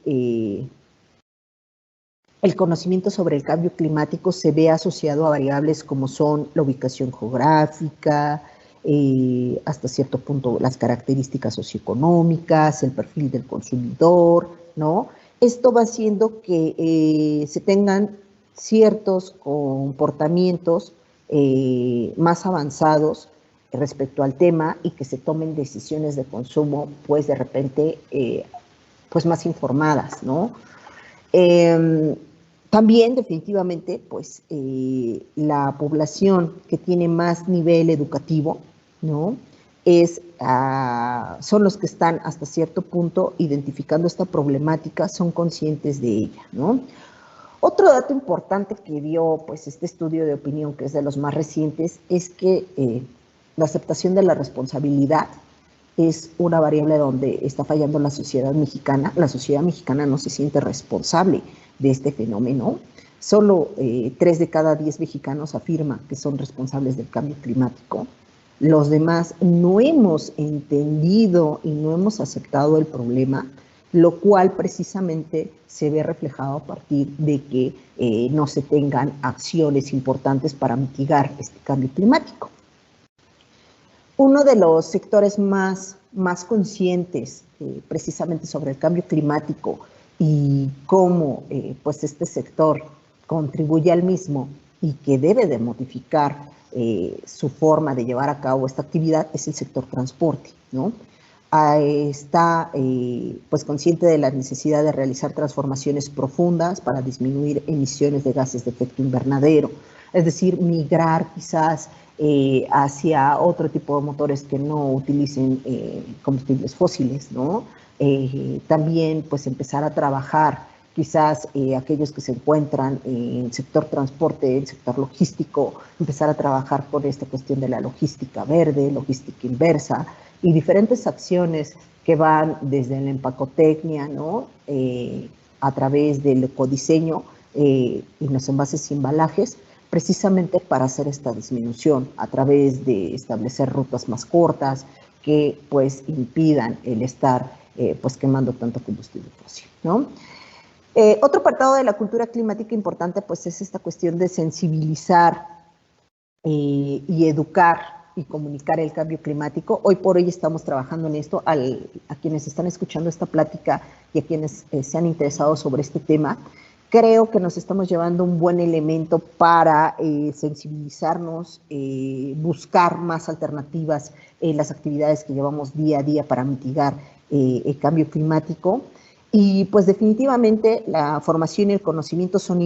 el conocimiento sobre el cambio climático se ve asociado a variables como son la ubicación geográfica, hasta cierto punto las características socioeconómicas, el perfil del consumidor, ¿no? Esto va haciendo que se tengan ciertos comportamientos más avanzados respecto al tema y que se tomen decisiones de consumo, pues de repente, pues más informadas, ¿no? También definitivamente, pues la población que tiene más nivel educativo, ¿no? Son los que están hasta cierto punto identificando esta problemática, son conscientes de ella, ¿no? Otro dato importante que dio pues este estudio de opinión, que es de los más recientes, es que La aceptación de la responsabilidad es una variable donde está fallando la sociedad mexicana. La sociedad mexicana no se siente responsable de este fenómeno. Solo 3 de cada 10 mexicanos afirman que son responsables del cambio climático. Los demás no hemos entendido y no hemos aceptado el problema, lo cual precisamente se ve reflejado a partir de que no se tengan acciones importantes para mitigar este cambio climático. Uno de los sectores más conscientes precisamente sobre el cambio climático y cómo pues este sector contribuye al mismo y que debe de modificar su forma de llevar a cabo esta actividad es el sector transporte, ¿no? Está pues consciente de la necesidad de realizar transformaciones profundas para disminuir emisiones de gases de efecto invernadero, es decir, migrar quizás hacia otro tipo de motores que no utilicen combustibles fósiles, ¿no? También pues empezar a trabajar quizás aquellos que se encuentran en el sector transporte, en el sector logístico, empezar a trabajar por esta cuestión de la logística verde, logística inversa y diferentes acciones que van desde la empacotecnia, ¿no? A través del ecodiseño y los envases y embalajes, precisamente para hacer esta disminución a través de establecer rutas más cortas que pues impidan el estar pues quemando tanto combustible fósil, ¿no? Otro apartado de la cultura climática importante pues es esta cuestión de sensibilizar y educar y comunicar el cambio climático. Hoy por hoy estamos trabajando en esto. A quienes están escuchando esta plática y a quienes se han interesado sobre este tema, creo que nos estamos llevando un buen elemento para sensibilizarnos, buscar más alternativas en las actividades que llevamos día a día para mitigar el cambio climático. Y pues definitivamente la formación y el conocimiento son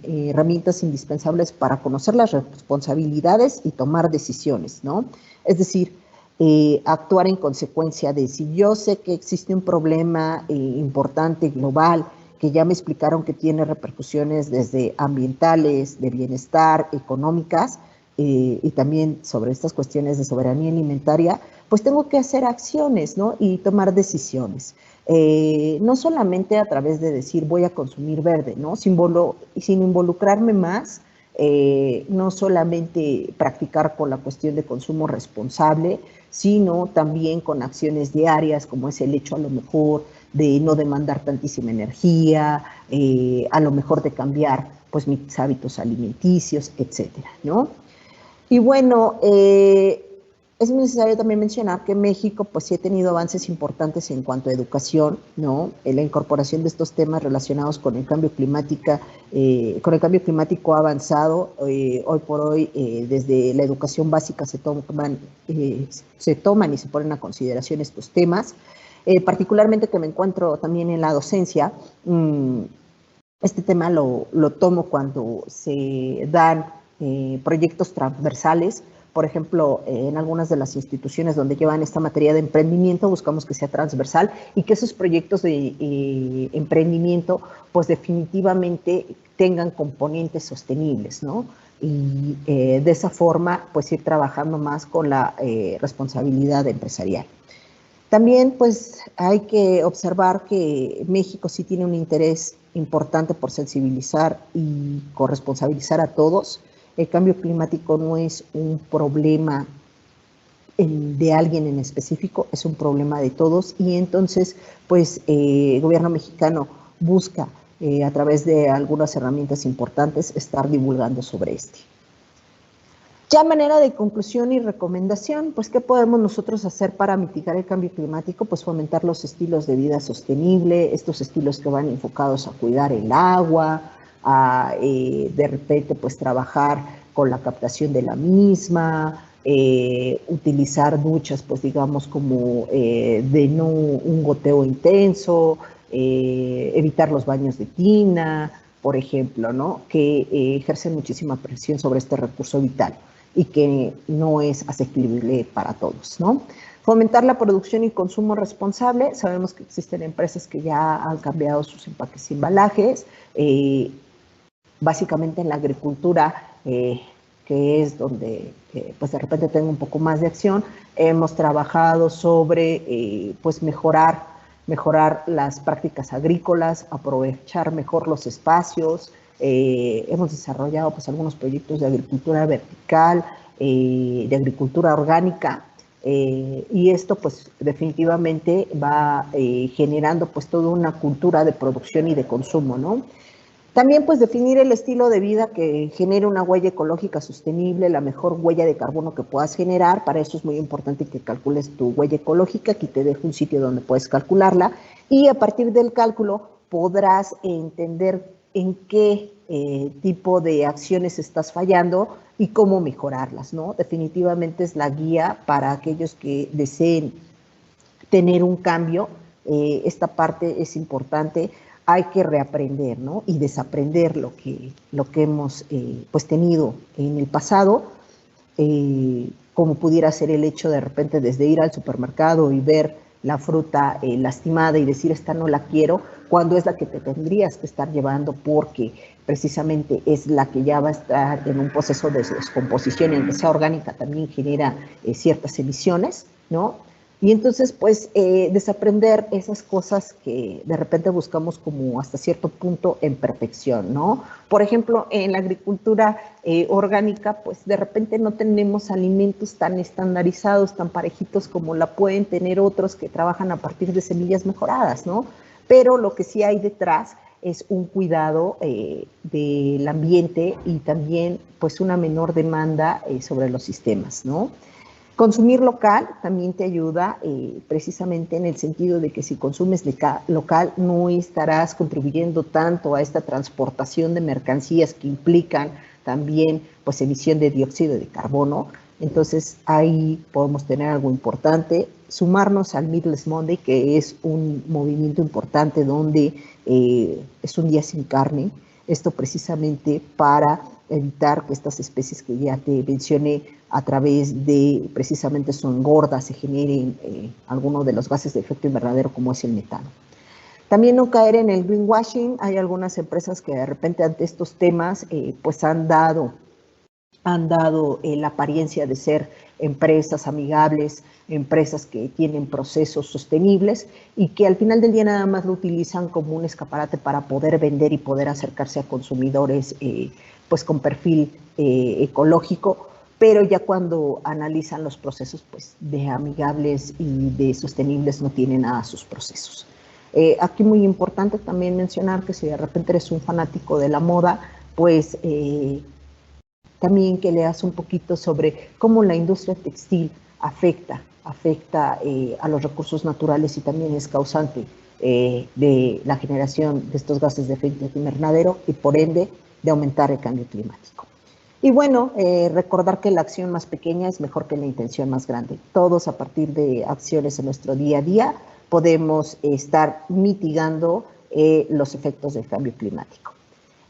herramientas indispensables para conocer las responsabilidades y tomar decisiones, ¿no? Es decir, actuar en consecuencia de si yo sé que existe un problema importante, global, que ya me explicaron que tiene repercusiones desde ambientales, de bienestar, económicas, y también sobre estas cuestiones de soberanía alimentaria, pues tengo que hacer acciones, ¿no? Y tomar decisiones. No solamente a través de decir voy a consumir verde, ¿no? Sino involucrarme más, no solamente practicar con la cuestión de consumo responsable, sino también con acciones diarias, como es el hecho a lo mejor de no demandar tantísima energía, a lo mejor de cambiar pues mis hábitos alimenticios, etcétera, ¿no? Y bueno, es necesario también mencionar que México pues sí ha tenido avances importantes en cuanto a educación, ¿no? La incorporación de estos temas relacionados con el cambio climático, ha avanzado. Hoy por hoy, desde la educación básica se toman y se ponen a consideración estos temas. Particularmente que me encuentro también en la docencia, este tema lo tomo cuando se dan proyectos transversales. Por ejemplo, en algunas de las instituciones donde llevan esta materia de emprendimiento, buscamos que sea transversal y que esos proyectos de emprendimiento, pues definitivamente tengan componentes sostenibles, ¿no? Y de esa forma, pues ir trabajando más con la responsabilidad empresarial. También, pues, hay que observar que México sí tiene un interés importante por sensibilizar y corresponsabilizar a todos. El cambio climático no es un problema de alguien en específico, es un problema de todos y entonces pues el gobierno mexicano busca a través de algunas herramientas importantes estar divulgando sobre este. Ya a manera de conclusión y recomendación, pues ¿qué podemos nosotros hacer para mitigar el cambio climático? Pues fomentar los estilos de vida sostenible, estos estilos que van enfocados a cuidar el agua, a de repente pues trabajar con la captación de la misma, utilizar duchas pues digamos como de no un goteo intenso, evitar los baños de tina, por ejemplo, ¿no? Que ejercen muchísima presión sobre este recurso vital y que no es asequible para todos, ¿no? Fomentar la producción y consumo responsable. Sabemos que existen empresas que ya han cambiado sus empaques y embalajes. Básicamente en la agricultura, que es donde pues de repente tenga un poco más de acción. Hemos trabajado sobre pues mejorar las prácticas agrícolas, aprovechar mejor los espacios. Hemos desarrollado pues algunos proyectos de agricultura vertical, de agricultura orgánica, y esto pues definitivamente va generando pues toda una cultura de producción y de consumo, ¿no? También pues definir el estilo de vida que genere una huella ecológica sostenible, la mejor huella de carbono que puedas generar. Para eso es muy importante que calcules tu huella ecológica. Aquí te dejo un sitio donde puedes calcularla, y a partir del cálculo podrás entender en qué tipo de acciones estás fallando y cómo mejorarlas, ¿no? Definitivamente es la guía para aquellos que deseen tener un cambio. Esta parte es importante. Hay que reaprender, ¿no? Y desaprender lo que hemos pues tenido en el pasado, como pudiera ser el hecho de repente desde ir al supermercado y ver la fruta lastimada y decir esta no la quiero, cuando es la que te tendrías que estar llevando porque precisamente es la que ya va a estar en un proceso de descomposición, y aunque sea orgánica también genera ciertas emisiones, ¿no? Y entonces, pues, desaprender esas cosas que de repente buscamos como hasta cierto punto en perfección, ¿no? Por ejemplo, en la agricultura orgánica, pues de repente no tenemos alimentos tan estandarizados, tan parejitos como la pueden tener otros que trabajan a partir de semillas mejoradas, ¿no? Pero lo que sí hay detrás es un cuidado del ambiente y también, pues, una menor demanda sobre los sistemas, ¿no? Consumir local también te ayuda precisamente en el sentido de que si consumes local no estarás contribuyendo tanto a esta transportación de mercancías que implican también pues emisión de dióxido de carbono. Entonces ahí podemos tener algo importante. Sumarnos al Meatless Monday, que es un movimiento importante donde es un día sin carne. Esto precisamente para evitar que estas especies que ya te mencioné a través de precisamente su engorda se generen algunos de los gases de efecto invernadero como es el metano. También no caer en el greenwashing. Hay algunas empresas que de repente ante estos temas pues han dado la apariencia de ser empresas amigables, empresas que tienen procesos sostenibles y que al final del día nada más lo utilizan como un escaparate para poder vender y poder acercarse a consumidores pues con perfil ecológico, pero ya cuando analizan los procesos pues de amigables y de sostenibles no tienen nada sus procesos. Aquí muy importante también mencionar que si de repente eres un fanático de la moda, pues también que leas un poquito sobre cómo la industria textil afecta a los recursos naturales y también es causante de la generación de estos gases de efecto invernadero y por ende de aumentar el cambio climático. Y bueno, recordar que la acción más pequeña es mejor que la intención más grande. Todos a partir de acciones en nuestro día a día podemos estar mitigando los efectos del cambio climático.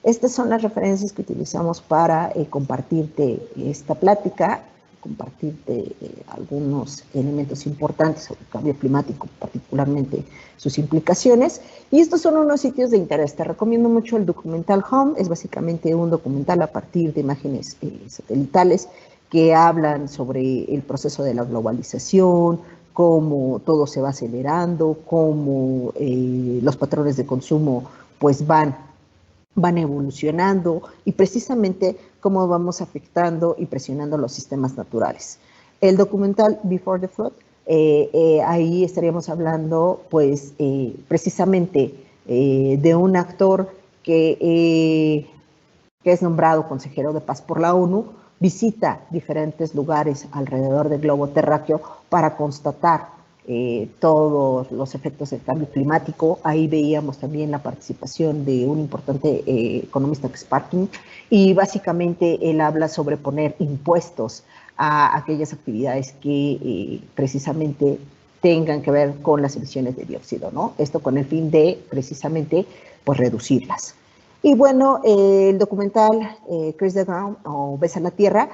Estas son las referencias que utilizamos para compartirte esta plática, compartirte algunos elementos importantes sobre el cambio climático, particularmente sus implicaciones. Y estos son unos sitios de interés. Te recomiendo mucho el documental Home. Es básicamente un documental a partir de imágenes satelitales que hablan sobre el proceso de la globalización, cómo todo se va acelerando, cómo los patrones de consumo pues van evolucionando y precisamente cómo vamos afectando y presionando los sistemas naturales. El documental Before the Flood, ahí estaríamos hablando pues precisamente de un actor que es nombrado consejero de paz por la ONU, visita diferentes lugares alrededor del globo terráqueo para constatar todos los efectos del cambio climático. Ahí veíamos también la participación de un importante economista que es Parkin, y básicamente él habla sobre poner impuestos a aquellas actividades que precisamente tengan que ver con las emisiones de dióxido, ¿no? Esto con el fin de precisamente pues reducirlas. Y bueno, el documental Kiss the Ground o Besa la Tierra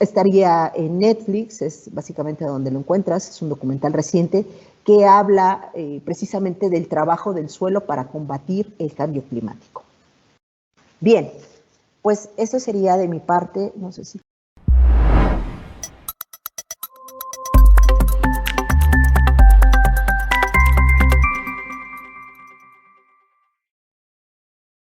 estaría en Netflix, es básicamente donde lo encuentras, es un documental reciente que habla precisamente del trabajo del suelo para combatir el cambio climático. Bien, Pues eso sería de mi parte, no sé si